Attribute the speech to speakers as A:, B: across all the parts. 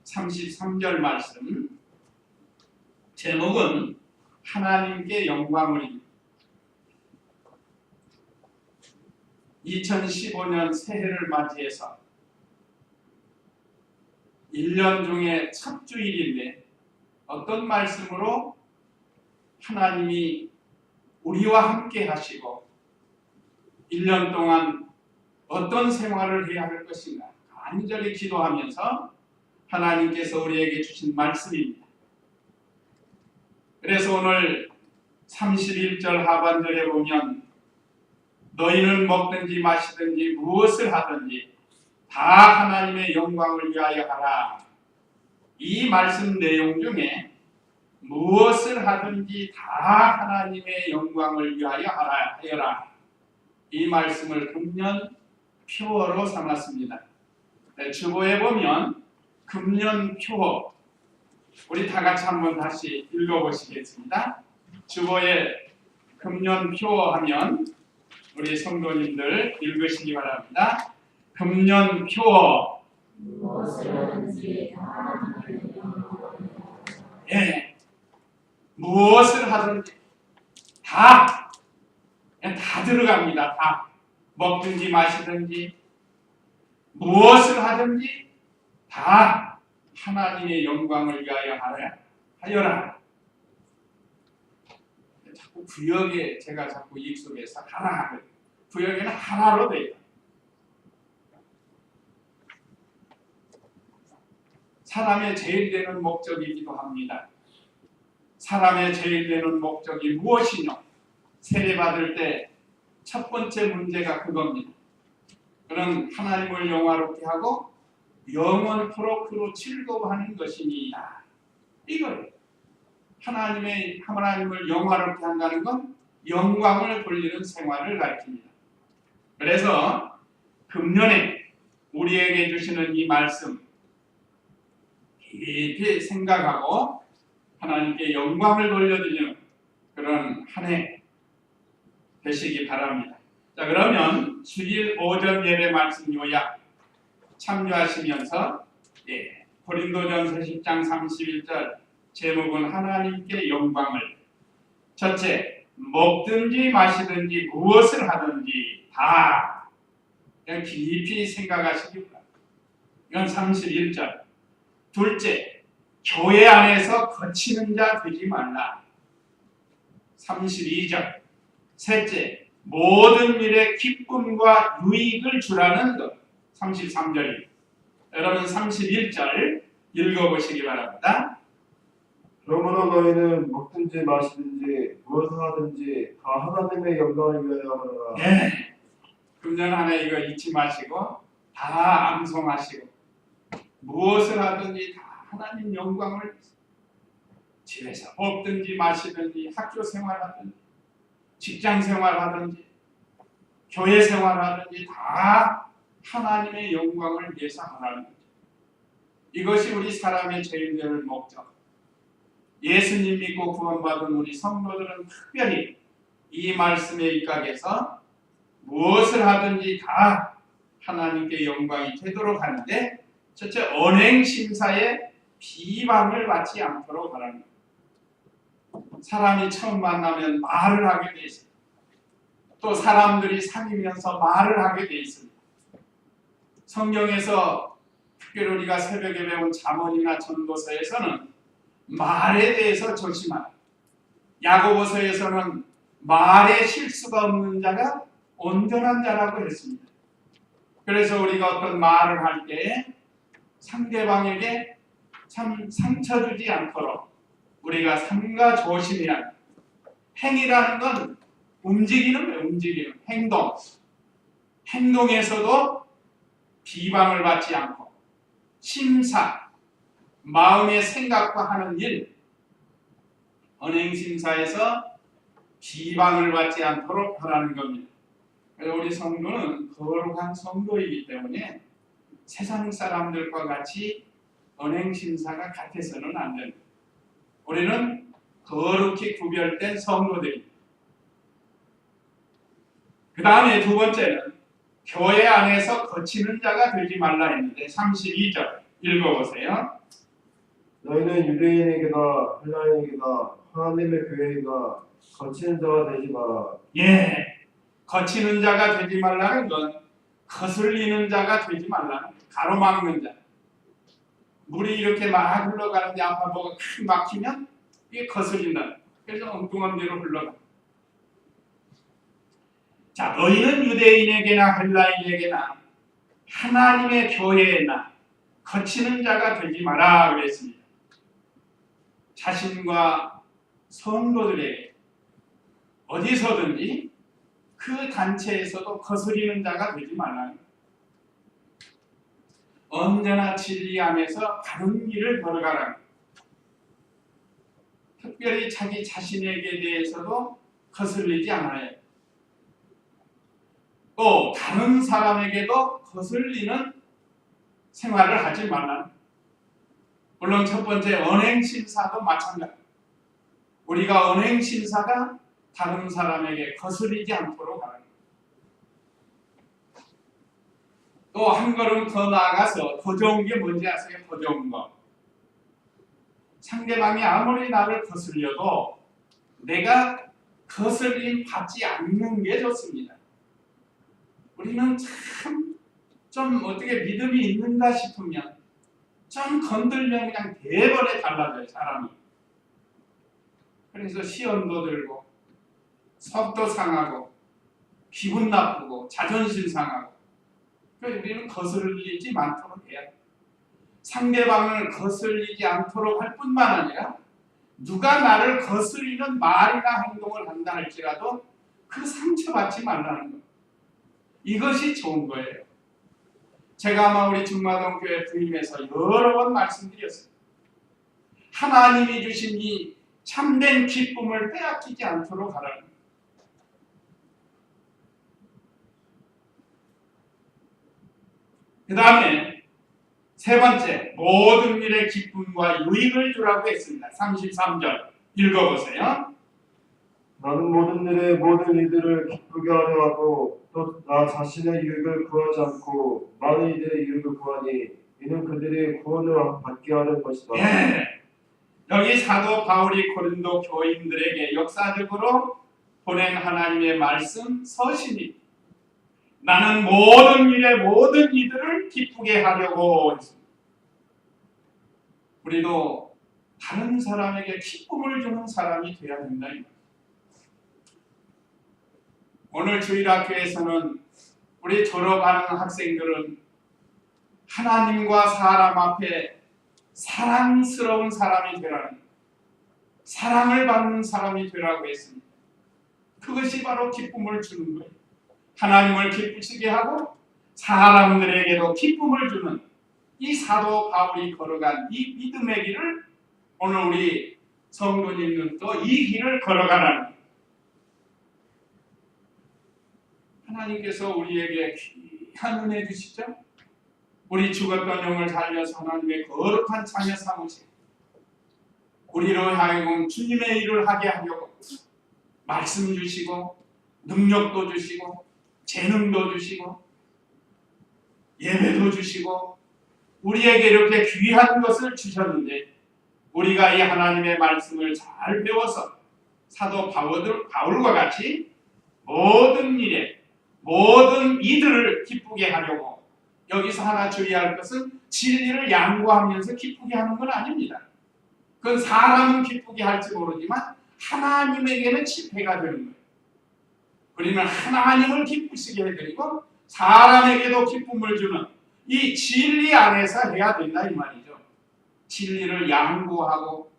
A: 33절 말씀, 제목은 하나님께 영광을입니다. 2015년 새해를 맞이해서 1년 중에 첫 주일인데 어떤 말씀으로 하나님이 우리와 함께 하시고 1년 동안 어떤 생활을 해야 할 것인가 간절히 기도하면서 하나님께서 우리에게 주신 말씀입니다. 그래서 오늘 31절 하반절에 보면 너희는 먹든지 마시든지 무엇을 하든지 다 하나님의 영광을 위하여 하라. 이 말씀 내용 중에 무엇을 하든지 다 하나님의 영광을 위하여 하여라. 이 말씀을 금년 표어로 삼았습니다. 주보에 보면 금년 표어, 우리 다 같이 한번 다시 읽어보시겠습니다. 주보에 금년 표어 하면 우리 성도님들 읽으시기 바랍니다. 금년 표어. 무엇을 하든지 무엇을 하든지 다 들어갑니다. 다. 먹든지 마시든지 무엇을 하든지 다 하나님의 영광을 위하여 하여라. 자꾸 구역에 제가 자꾸 익숙해서 하라. 구역에는 하나로 돼요. 사람의 제일 되는 목적이기도 합니다. 사람의 제일 되는 목적이 무엇이냐? 세례받을 때 첫 번째 문제가 그겁니다. 그는 하나님을 영화롭게 하고 영원토록 즐거워하는 것이니이다. 이거예요. 하나님을 영화롭게 한다는 건 영광을 돌리는 생활을 가르칩니다. 그래서 금년에 우리에게 주시는 이 말씀 깊이 생각하고 하나님께 영광을 돌려드리는 그런 한 해 되시기 바랍니다. 자, 그러면 주일 오전 예배 말씀 요약 참조하시면서 고린도전서 10장 31절 제목은 하나님께 영광을, 첫째, 먹든지 마시든지 무엇을 하든지 다 그냥 깊이 생각하시기 바랍니다. 이건 31절. 둘째, 교회 안에서 거치는 자 되지 말라. 32절. 셋째, 모든 일에 기쁨과 유익을 주라는 것. 33절입니다. 여러분 31절 읽어보시기 바랍니다.
B: 그러므로 너희는 먹든지 마시든지 무엇을 하든지 다 하나님의 영광을 위하여 하라.
A: 네. 금년 한 해 이거 잊지 마시고 다 암송하시고 무엇을 하든지 다 하나님 영광을, 집에서 먹든지 마시든지 학교 생활하든지 직장 생활하든지 교회 생활하든지 다 하나님의 영광을 위해서 하라는 거죠. 이것이 우리 사람의 제일 되는 목적. 예수님 믿고 구원받은 우리 성도들은 특별히 이 말씀에 입각해서 무엇을 하든지 다 하나님께 영광이 되도록 하는데, 첫째, 언행심사에 비방을 받지 않도록 하라는 거예요. 사람이 처음 만나면 말을 하게 돼 있습니다. 또 사람들이 사귀면서 말을 하게 돼 있습니다. 성경에서 특별히 우리가 새벽에 배운 잠언이나 전도서에서는 말에 대해서 조심하라. 야고보서에서는 말에 실수가 없는 자가 온전한 자라고 했습니다. 그래서 우리가 어떤 말을 할 때 상대방에게 참 상처 주지 않도록 우리가 삼가 조심해야 합니다. 행위라는 건 움직이는 행동. 행동에서도 비방을 받지 않고 심사, 마음의 생각과 하는 일, 언행심사에서 비방을 받지 않도록 하라는 겁니다. 그래서 우리 성도는 거룩한 성도이기 때문에 세상 사람들과 같이 언행심사가 같아서는 안 됩니다. 우리는 거룩히 구별된 성도들입니다. 그 다음에 두 번째는 교회 안에서 거치는 자가 되지 말라 했는데 32절 읽어보세요.
B: 너희는 유대인에게나 헬라인에게나 하나님의 교회가 거치는 자가 되지 마라.
A: 예, 거치는 자가 되지 말라는 건 거슬리는 자가 되지 말라는 거예요. 가로막는 자. 물이 이렇게 막 흘러가는데 아파 뭐가 큰 막히면 이게 거슬린다. 그래서 엉뚱한 데로 흘러가. 자, 너희는 유대인에게나 헬라인에게나 하나님의 교회에나 거치는 자가 되지 마라 그랬습니다. 자신과 성도들에게 어디서든지 그 단체에서도 거스리는 자가 되지 말라는 거예요. 언제나 진리 안에서 바른 길을 걸어가라는 거예요. 특별히 자기 자신에게 대해서도 거슬리지 않아요. 또 다른 사람에게도 거슬리는 생활을 하지 말라는 거예요. 물론 첫 번째 언행신사도 마찬가지. 우리가 언행신사가 다른 사람에게 거슬리지 않도록 하는 거예요. 또 한 걸음 더 나아가서 더 좋은 게 뭔지 아세요? 더 좋은 거. 상대방이 아무리 나를 거슬려도 내가 거슬림 받지 않는 게 좋습니다. 우리는 참 좀 어떻게 믿음이 있는가 싶으면 좀 건들면 그냥 대번에 달라져요, 사람이. 그래서 시험도 들고 속도 상하고 기분 나쁘고 자존심 상하고. 그래서 우리는 거슬리지 않도록 해야 돼요. 상대방을 거슬리지 않도록 할 뿐만 아니라 누가 나를 거슬리는 말이나 행동을 한다 할지라도 그 상처받지 말라는 거예요. 이것이 좋은 거예요. 제가 아마 우리 중마동 교회 부임에서 여러 번 말씀드렸습니다. 하나님이 주신 이 참된 기쁨을 빼앗기지 않도록 하라는 거예요. 그 다음에 세 번째, 모든 일에 기쁨과 유익을 주라고 했습니다. 33절 읽어보세요.
B: 나는 모든 일에 모든 이들을 기쁘게 하려 하고 또 나 자신의 유익을 구하지 않고 많은 이들의 유익을 구하니 이는 그들이 구원을 받게 하는 것이다.
A: 예. 여기 사도 바울이 고린도 교인들에게 역사적으로 보낸 하나님의 말씀 서신이 나는 모든 일에 모든 이들을 기쁘게 하려고 했습니다. 우리도 다른 사람에게 기쁨을 주는 사람이 되어야 된다. 오늘 주일학교에서는 우리 졸업하는 학생들은 하나님과 사람 앞에 사랑스러운 사람이 되라는, 사랑을 받는 사람이 되라고 했습니다. 그것이 바로 기쁨을 주는 거예요. 하나님을 기쁘시게 하고 사람들에게도 기쁨을 주는 이 사도 바울이 걸어간 이 믿음의 길을 오늘 우리 성도님들도 이 길을 걸어가라는 거예요. 하나님께서 우리에게 귀한 은혜 주시죠. 우리 죽었던 영을 살려서 하나님의 거룩한 자녀 삼으시고 우리로 하여금 주님의 일을 하게 하려고 말씀 주시고 능력도 주시고 재능도 주시고 예배도 주시고 우리에게 이렇게 귀한 것을 주셨는데 우리가 이 하나님의 말씀을 잘 배워서 사도 바울과 같이 모든 일에 모든 이들을 기쁘게 하려고, 여기서 하나 주의할 것은 진리를 양보하면서 기쁘게 하는 건 아닙니다. 그건 사람은 기쁘게 할지 모르지만 하나님에게는 실패가 되는 거예요. 우리는 하나님을 기쁘시게 해드리고 사람에게도 기쁨을 주는 이 진리 안에서 해야 된다 이 말이죠. 진리를 양보하고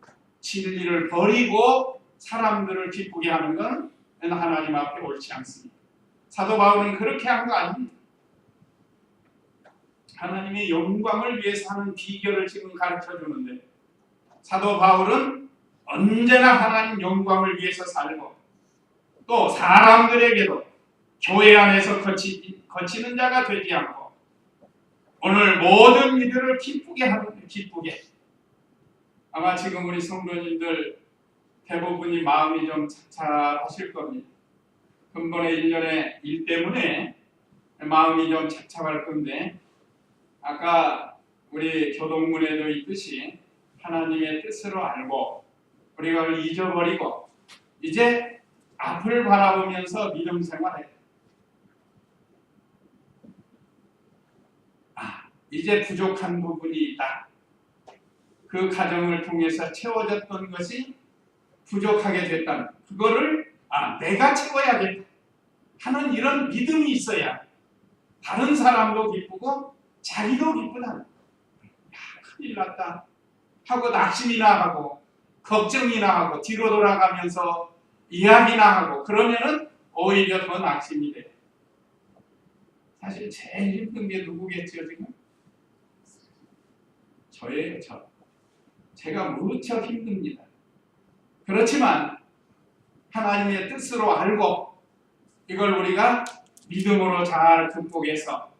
A: 진리를 버리고 사람들을 기쁘게 하는 건 하나님 앞에 옳지 않습니다. 사도 바울은 그렇게 한 거 아닙니다. 하나님의 영광을 위해서 하는 비결을 지금 가르쳐 주는데 사도 바울은 언제나 하나님 영광을 위해서 살고 또 사람들에게도 교회 안에서 거치는 자가 되지 않고 오늘 모든 이들을 기쁘게 하는, 기쁘게. 아마 지금 우리 성도님들 대부분이 마음이 좀 착잡하실 겁니다. 근본에 1년의 일 때문에 마음이 좀 착잡할 건데 아까 우리 교동문에도 있듯이 하나님의 뜻으로 알고 우리가 그걸 잊어버리고 이제 앞을 바라보면서 믿음 생활해. 이제 부족한 부분이 있다. 그 가정을 통해서 채워졌던 것이 부족하게 됐다는 그거를 내가 채워야겠다 하는 이런 믿음이 있어야 다른 사람도 기쁘고 자기도 기쁘다. 큰일 났다 하고 낙심이나 하고 걱정이나 하고 뒤로 돌아가면서 이야기나 하고 그러면은 오히려 더 낙심이 돼. 사실 제일 힘든 게 누구겠죠 지금? 저예요. 제가 무척 힘듭니다. 그렇지만 하나님의 뜻으로 알고 이걸 우리가 믿음으로 잘 극복해서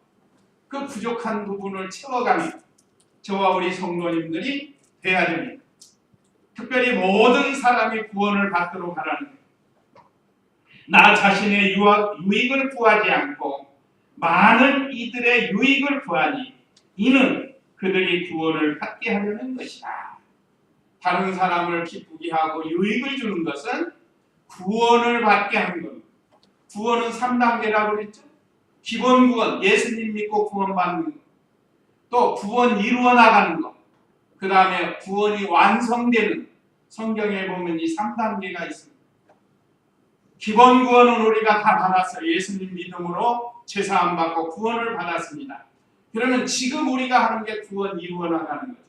A: 그 부족한 부분을 채워가는 저와 우리 성도님들이 돼야 됩니다. 특별히 모든 사람이 구원을 받도록 하라는 거예요. 나 자신의 유익을 구하지 않고 많은 이들의 유익을 구하니 이는 그들이 구원을 받게 하려는 것이다. 다른 사람을 기쁘게 하고 유익을 주는 것은 구원을 받게 하는 겁니다. 구원은 3단계라고 그랬죠. 기본 구원, 예수님 믿고 구원받는 것. 또 구원 이루어 나가는 것. 그 다음에 구원이 완성되는 성경에 보면 이 3단계가 있습니다. 기본 구원은 우리가 다 받았어요. 예수님 믿음으로 죄사함 받고 구원을 받았습니다. 그러면 지금 우리가 하는 게 구원 이루어 나가는 거죠.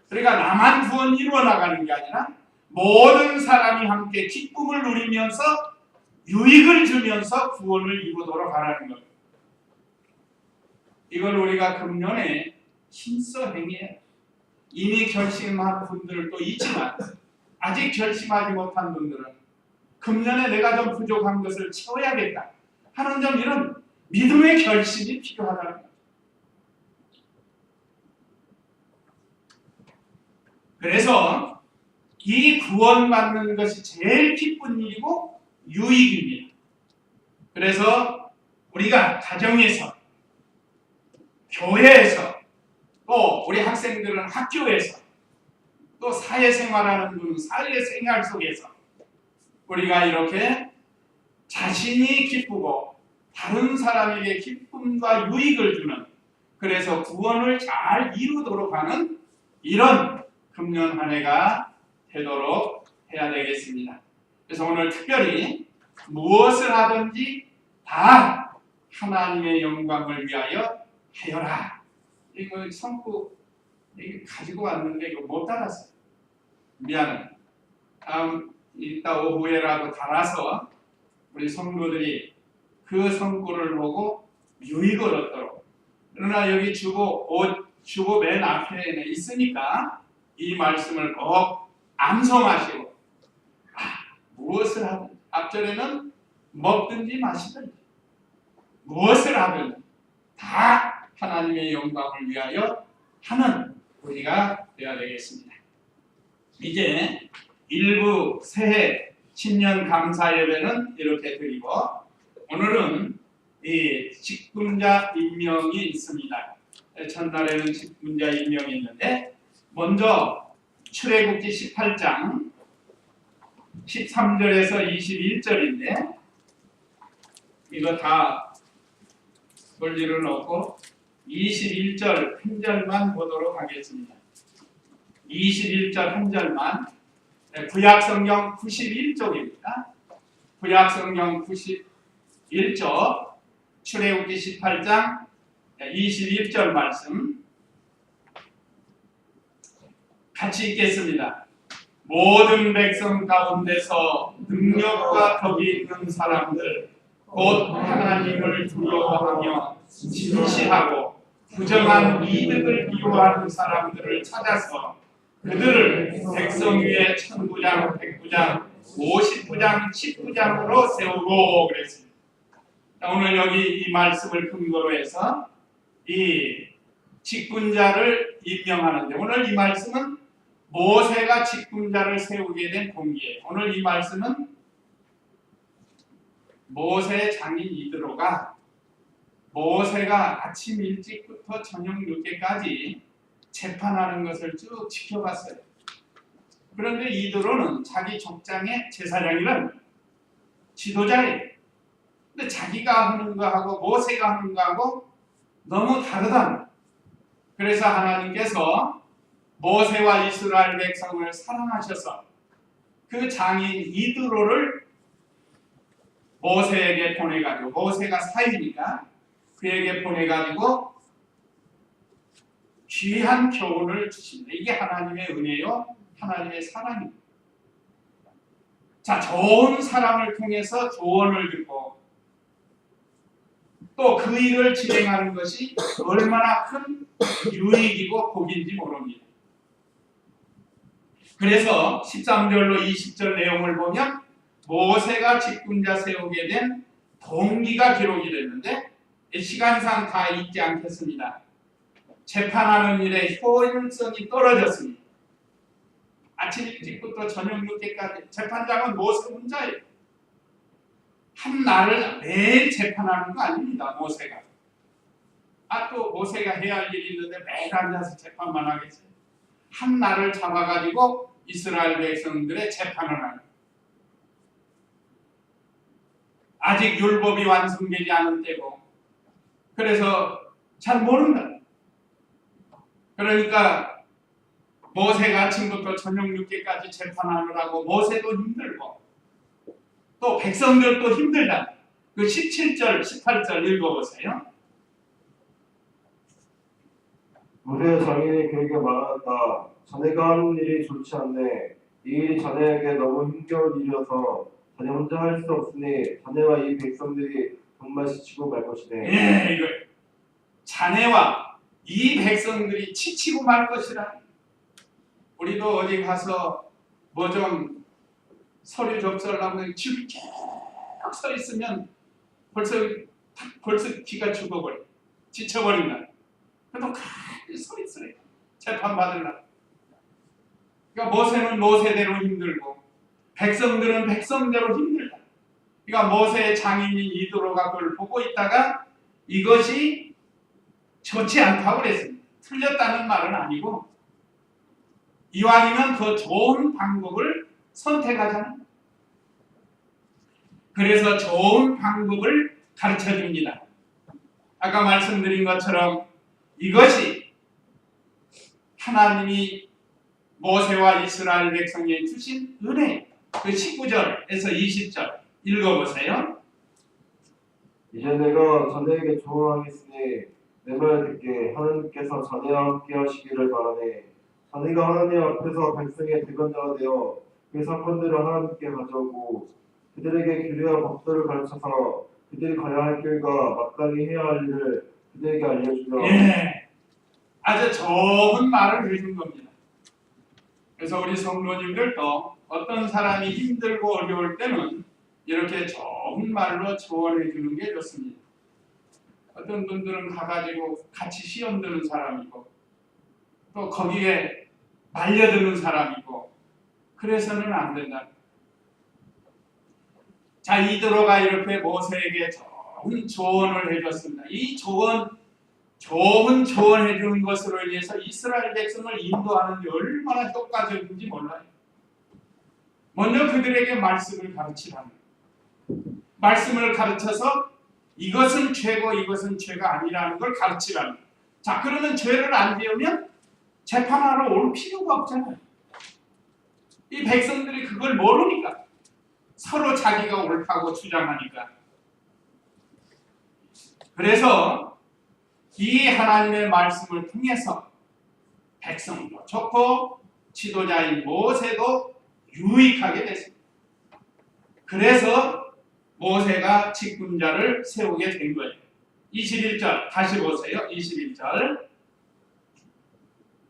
A: 그러니까 나만 구원 이루어 나가는 게 아니라 모든 사람이 함께 기쁨을 누리면서 유익을 주면서 구원을 이루도록 하라는 겁니다. 이걸 우리가 금년에 힘써 행해야 이미 결심한 분들도 있지만 아직 결심하지 못한 분들은 금년에 내가 좀 부족한 것을 채워야겠다 하는 점 이런 믿음의 결심이 필요하다는 거죠. 그래서 이 구원받는 것이 제일 기쁜 일이고 유익입니다. 그래서 우리가 가정에서 교회에서 또 우리 학생들은 학교에서 또 사회생활하는 분은 사회생활 속에서 우리가 이렇게 자신이 기쁘고 다른 사람에게 기쁨과 유익을 주는 그래서 구원을 잘 이루도록 하는 이런 금년 한 해가 되도록 해야 되겠습니다. 그래서 오늘 특별히 무엇을 하든지 다 하나님의 영광을 위하여 하여라. 이거 성구 가지고 왔는데 이거 못 달았어요. 미안해. 다음 이따 오후에라도 달아서 우리 성도들이 그 성구를 보고 유익을 얻도록. 그러나 여기 주보 맨 앞에 있으니까 이 말씀을 꼭 암송하시고 무엇을 하든 앞절에는 먹든지 마시든지 무엇을 하든 다 하나님의 영광을 위하여 하는 우리가 되어야 되겠습니다. 이제 일부 새해 신년 감사 예배는 이렇게 드리고 오늘은 이 직분자 임명이 있습니다. 첫날에는 직분자 임명이 있는데 먼저 출애굽기 18장 13절에서 21절인데 이거 다 볼 일은 없고 21절 한 절만 보도록 하겠습니다. 21절 한 절만 구약성경 91쪽입니다. 구약성경 91쪽 출애굽기 18장 21절 말씀 같이 읽겠습니다. 모든 백성 가운데서 능력과 덕이 있는 사람들 곧 하나님을 두려워하며 진실하고 부정한 이득을 미워하는 사람들을 찾아서 그들을 백성 위에 1000부장, 100부장, 50부장, 10부장으로 세우고 그랬습니다. 오늘 여기 이 말씀을 근거로 해서 이 직분자를 임명하는데 오늘 이 말씀은 모세가 직분자를 세우게 된 동기예요. 오늘 이 말씀은 모세 장인 이드로가 모세가 아침 일찍부터 저녁 늦게까지 재판하는 것을 쭉 지켜봤어요. 그런데 이드로는 자기 족장의 제사장이란 지도자예요. 근데 자기가 하는 거하고 모세가 하는 거하고 너무 다르다. 그래서 하나님께서 모세와 이스라엘 백성을 사랑하셔서 그 장인 이드로를 모세에게 보내가지고, 모세가 사이니까 그에게 보내가지고 귀한 교훈을 주십니다. 이게 하나님의 은혜요, 하나님의 사랑입니다. 자, 좋은 사람을 통해서 조언을 듣고 또 그 일을 진행하는 것이 얼마나 큰 유익이고 복인지 모릅니다. 그래서 13절로 20절 내용을 보면 모세가 직분자 세우게 된 동기가 기록이 됐는데 시간상 다 읽지 않겠습니다. 재판하는 일에 효율성이 떨어졌습니다. 아침 일찍부터 저녁 늦게까지 재판장은 모세 혼자예요. 한 날을 매일 재판하는 거 아닙니다. 모세가. 또 모세가 해야 할 일이 있는데 매일 앉아서 재판만 하겠어요. 한 날을 잡아가지고 이스라엘 백성들의 재판을 하는. 아직 율법이 완성되지 않은 때고 그래서 잘 모른다. 그러니까 모세가 아침부터 저녁 늦게까지 재판하느라고 모세도 힘들고 또 백성들도 힘들다. 그 17절, 18절 읽어보세요.
B: 모세의 장인이 그에게 말하였다. 자네가 하는 일이 좋지 않네. 이 일이 자네에게 너무 힘겨운 일이어서 자네 혼자 할 수 없으니 자네와 이 백성들이 정말 지치고 말 것이네.
A: 예, 이거 자네와 이 백성들이 지치고 말 것이라. 우리도 어디 가서 뭐 좀 서류 접수하려면 줄이 쭉 서 있으면 벌써 기가 죽어버려. 지쳐버린다. 그래도 가만히 서 있어요. 재판 받으려고. 그러니까 모세는 모세대로 힘들고 백성들은 백성대로 힘들다. 그러니까 모세의 장인인 이드로가 그걸 보고 있다가 이것이 좋지 않다고 그랬습니다. 틀렸다는 말은 아니고 이왕이면 더 좋은 방법을 선택하자는. 그래서 좋은 방법을 가르쳐 줍니다. 아까 말씀드린 것처럼 이것이 하나님이 모세와 이스라엘 백성에 주신 은혜. 그 19절에서 20절 읽어보세요.
B: 이제 내가 자네에게 조언하겠으니 내 말 듣게. 하나님께서 자네와 함께 하시기를 바라네. 자네가 하나님 앞에서 백성의 대변자가 되어 그 사건들을 하나님께 가져오고 그들에게 규례와 법도를 가르쳐서 그들이 가야 할 길과 마땅히 해야 할 일을 그들에게 알려주며.
A: 예, 아주 좋은 말을 해준 겁니다. 그래서 우리 성도님들도 어떤 사람이 힘들고 어려울 때는 이렇게 좋은 말로 조언해 주는 게 좋습니다. 어떤 분들은 가가지고 같이 시험 드는 사람이고 또 거기에 말려드는 사람이고 그래서는 안 된다. 자, 이드로가 이렇게 모세에게 좋은 조언을 해줬습니다. 이 좋은 조언해 주는 것으로 인해서 이스라엘 백성을 인도하는 게 얼마나 효과적인지 몰라요. 먼저 그들에게 말씀을 가르치라는 거예요. 말씀을 가르쳐서 이것은 죄고 이것은 죄가 아니라는 걸 가르치라는 거예요. 자, 그러면 죄를 안 지으면 재판하러 올 필요가 없잖아요. 이 백성들이 그걸 모르니까 서로 자기가 옳다고 주장하니까. 그래서 이 하나님의 말씀을 통해서 백성도 좋고 지도자인 모세도 유익하게 됐습니다. 그래서 모세가 직분자를 세우게 된 거예요. 21절 다시 보세요. 21절.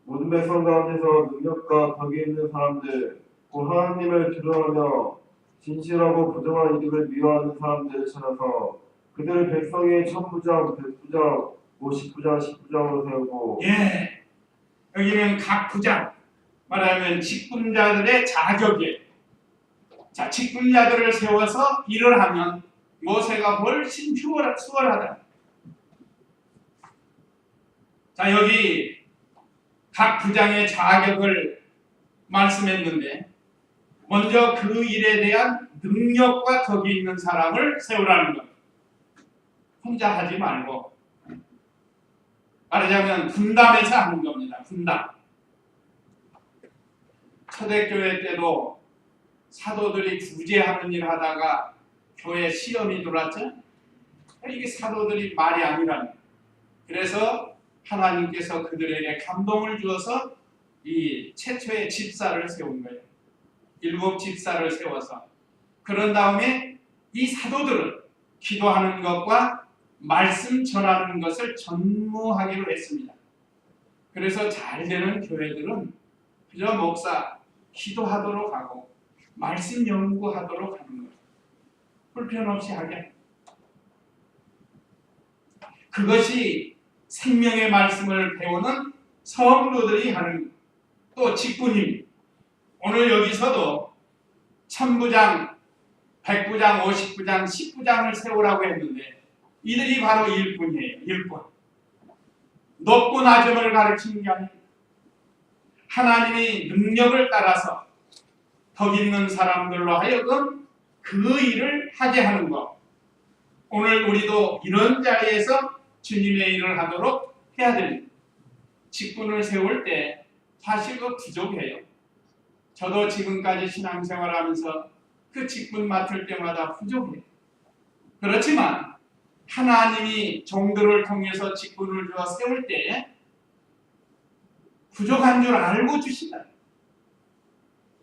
B: 모든 백성 가운데서 능력과 덕이 있는 사람들, 곧 하나님을 두려워하며 진실하고 부정한 이득을 미워하는 사람들을 찾아서 그들을 백성의 천부장, 백부장, 50부장, 10부장으로 세우고.
A: 예, 여기는 각 부장, 말하면 직분자들의 자격이에요. 자, 직분자들을 세워서 일을 하면 모세가 훨씬 수월하다. 자, 여기 각 부장의 자격을 말씀했는데 먼저 그 일에 대한 능력과 덕이 있는 사람을 세우라는 것. 혼자 하지 말고 말하자면 분담해서 하는 겁니다. 분담. 초대교회 때도 사도들이 구제하는 일 하다가 교회 시험이 들어왔죠. 이게 사도들이 말이 아니라는 거예요. 그래서 하나님께서 그들에게 감동을 주어서 이 최초의 집사를 세운 거예요. 7 집사를 세워서 그런 다음에 이 사도들은 기도하는 것과 말씀 전하는 것을 전무하기로 했습니다. 그래서 잘 되는 교회들은 그저 목사 기도하도록 하고 말씀 연구하도록 하는 거예요. 불편 없이 하게. 그것이 생명의 말씀을 배우는 성도들이 하는 또 직분입니다. 오늘 여기서도 1000부장, 100부장, 50부장, 10부장을 세우라고 했는데 이들이 바로 일꾼이에요. 일꾼. 높고 낮음을 가르치는 게 아닙니다. 하나님이 능력을 따라서 덕 있는 사람들로 하여금 그 일을 하게 하는 것. 오늘 우리도 이런 자리에서 주님의 일을 하도록 해야 됩니다. 직분을 세울 때 사실 그 부족해요. 저도 지금까지 신앙생활하면서 그 직분 맡을 때마다 부족해요. 그렇지만 하나님이 종들을 통해서 직분을 주어 세울 때 부족한 줄 알고 주신다.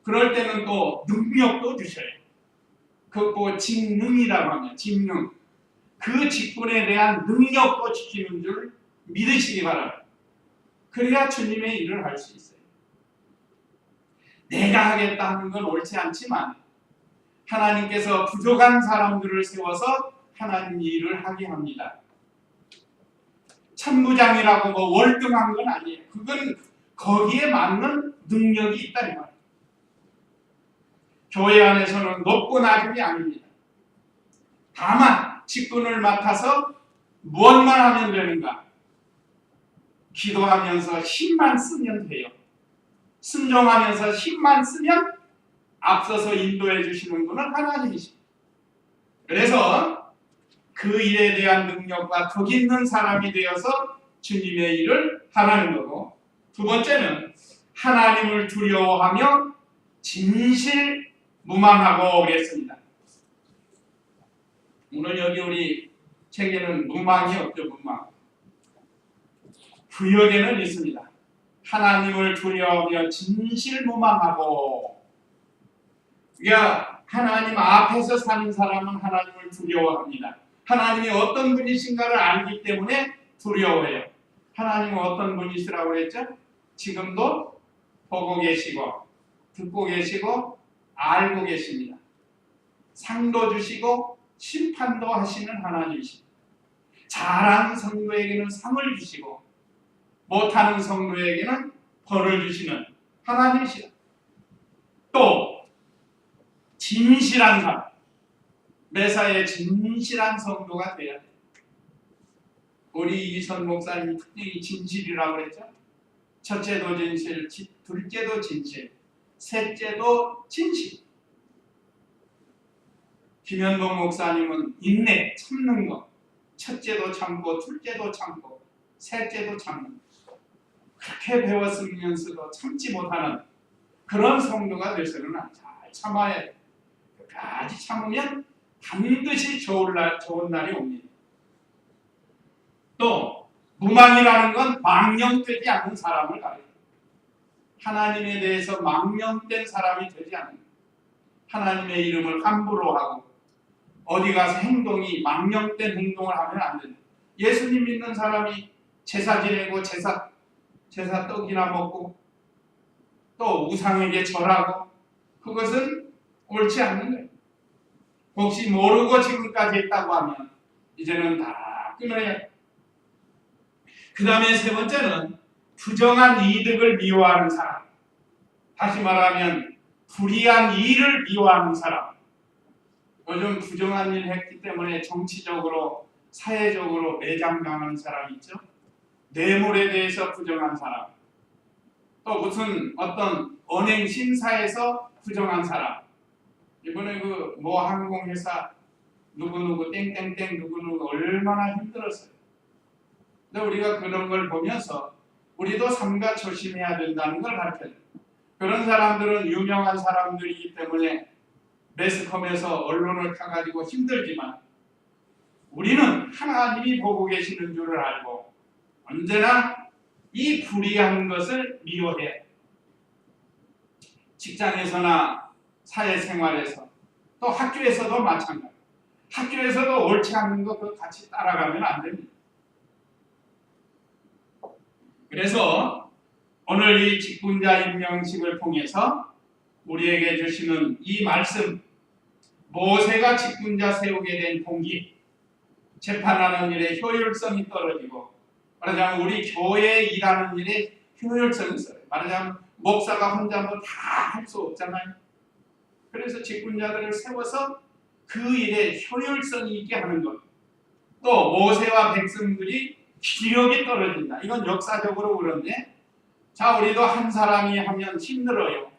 A: 그럴 때는 또 능력도 주셔요. 그거 직능이라고 하면 직능. 그 직분에 대한 능력도 주시는 줄 믿으시기 바랍니다. 그래야 주님의 일을 할 수 있어요. 내가 하겠다 하는 건 옳지 않지만 하나님께서 부족한 사람들을 세워서 하나님 일을 하게 합니다. 천부장이라고 뭐 월등한 건 아니에요. 그건 거기에 맞는 능력이 있다 이 말이에요. 교회 안에서는 높고 낮음이 아닙니다. 다만 직분을 맡아서 무엇만 하면 되는가? 기도하면서 힘만 쓰면 돼요. 순종하면서 힘만 쓰면 앞서서 인도해 주시는 분은 하나님이십니다. 그래서 그 일에 대한 능력과 덕 있는 사람이 되어서 주님의 일을 하라는 거고, 두 번째는 하나님을 두려워하며 진실무망하고 오겠습니다. 오늘 여기 우리 책에는 무망이 없죠. 무망. 구역에는 있습니다. 하나님을 두려워하며 진실무망하고. 그러니까 하나님 앞에서 사는 사람은 하나님을 두려워합니다. 하나님이 어떤 분이신가를 알기 때문에 두려워해요. 하나님은 어떤 분이시라고 그랬죠? 지금도 보고 계시고 듣고 계시고 알고 계십니다. 상도 주시고 심판도 하시는 하나님이십니다. 잘하는 성도에게는 상을 주시고 못하는 성도에게는 벌을 주시는 하나님이시다. 또 진실한 사람, 매사에 진실한 성도가 되어야 돼요. 우리 이선 목사님 특징이 진실이라고 그랬죠. 첫째도 진실, 둘째도 진실, 셋째도 진실. 김현봉 목사님은 인내, 참는 것. 첫째도 참고, 둘째도 참고, 셋째도 참는 것. 그렇게 배웠으면서도 참지 못하는 그런 성도가 되서는 잘 참아야 돼. 끝까지 참으면 반드시 좋은 날이 옵니다. 또 무망이라는 건 망령되지 않는 사람을 가리킵니다. 하나님에 대해서 망령된 사람이 되지 않는 거예요. 하나님의 이름을 함부로 하고 어디 가서 행동이 망령된 행동을 하면 안 됩니다. 예수님 믿는 사람이 제사 지내고 제사 떡이나 먹고 또 우상에게 절하고 그것은 옳지 않는 거예요. 혹시 모르고 지금까지 했다고 하면 이제는 다 끊어야 해요. 그 다음에 세 번째는 부정한 이득을 미워하는 사람. 다시 말하면 불의한 일을 미워하는 사람. 요즘 부정한 일 했기 때문에 정치적으로 사회적으로 매장당하는 사람이 있죠. 뇌물에 대해서 부정한 사람, 또 무슨 어떤 은행 심사에서 부정한 사람, 이번에 그 모 항공회사 누구누구 땡땡땡 누구누구 얼마나 힘들었어요. 근데 우리가 그런 걸 보면서 우리도 삼가 조심해야 된다는 걸 가르쳐요. 그런 사람들은 유명한 사람들이기 때문에 매스컴에서 언론을 타가지고 힘들지만 우리는 하나님이 보고 계시는 줄을 알고 언제나 이 불의한 것을 미워해요. 직장에서나 사회생활에서 또 학교에서도 마찬가지. 학교에서도 옳지 않은 것 같이 따라가면 안 됩니다. 그래서 오늘 이 직분자 임명식을 통해서 우리에게 주시는 이 말씀, 모세가 직분자 세우게 된 동기, 재판하는 일에 효율성이 떨어지고, 말하자면 우리 교회에 일하는 일에 효율성이 있어요. 말하자면 목사가 혼자 뭐 다 할 수 없잖아요. 그래서 직분자들을 세워서 그 일에 효율성이 있게 하는 것. 또 모세와 백성들이 기력이 떨어진다. 이건 역사적으로 그런데, 자, 우리도 한 사람이 하면 힘들어요.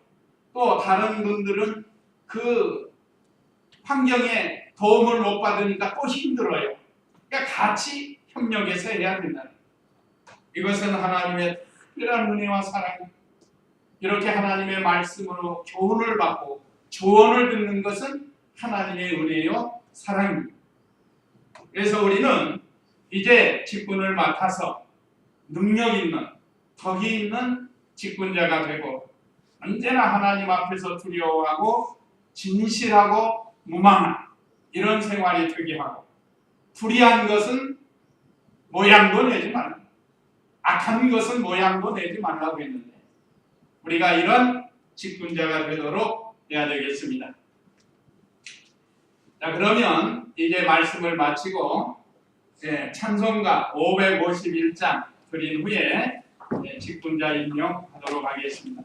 A: 또 다른 분들은 그 환경에 도움을 못 받으니까 또 힘들어요. 그러니까 같이 협력해서 해야 된다. 이것은 하나님의 특별한 은혜와 사랑, 이렇게 하나님의 말씀으로 교훈을 받고 조언을 듣는 것은 하나님의 은혜요 사랑입니다. 그래서 우리는 이제 직분을 맡아서 능력 있는, 덕이 있는 직분자가 되고 언제나 하나님 앞에서 두려워하고 진실하고 무망한 이런 생활이 되게 하고, 불의한 것은 모양도 내지 말라, 악한 것은 모양도 내지 말라고 했는데 우리가 이런 직분자가 되도록 해야 되겠습니다. 자, 그러면 이제 말씀을 마치고 찬송가 551장 드린 후에 직분자 임명하도록 하겠습니다.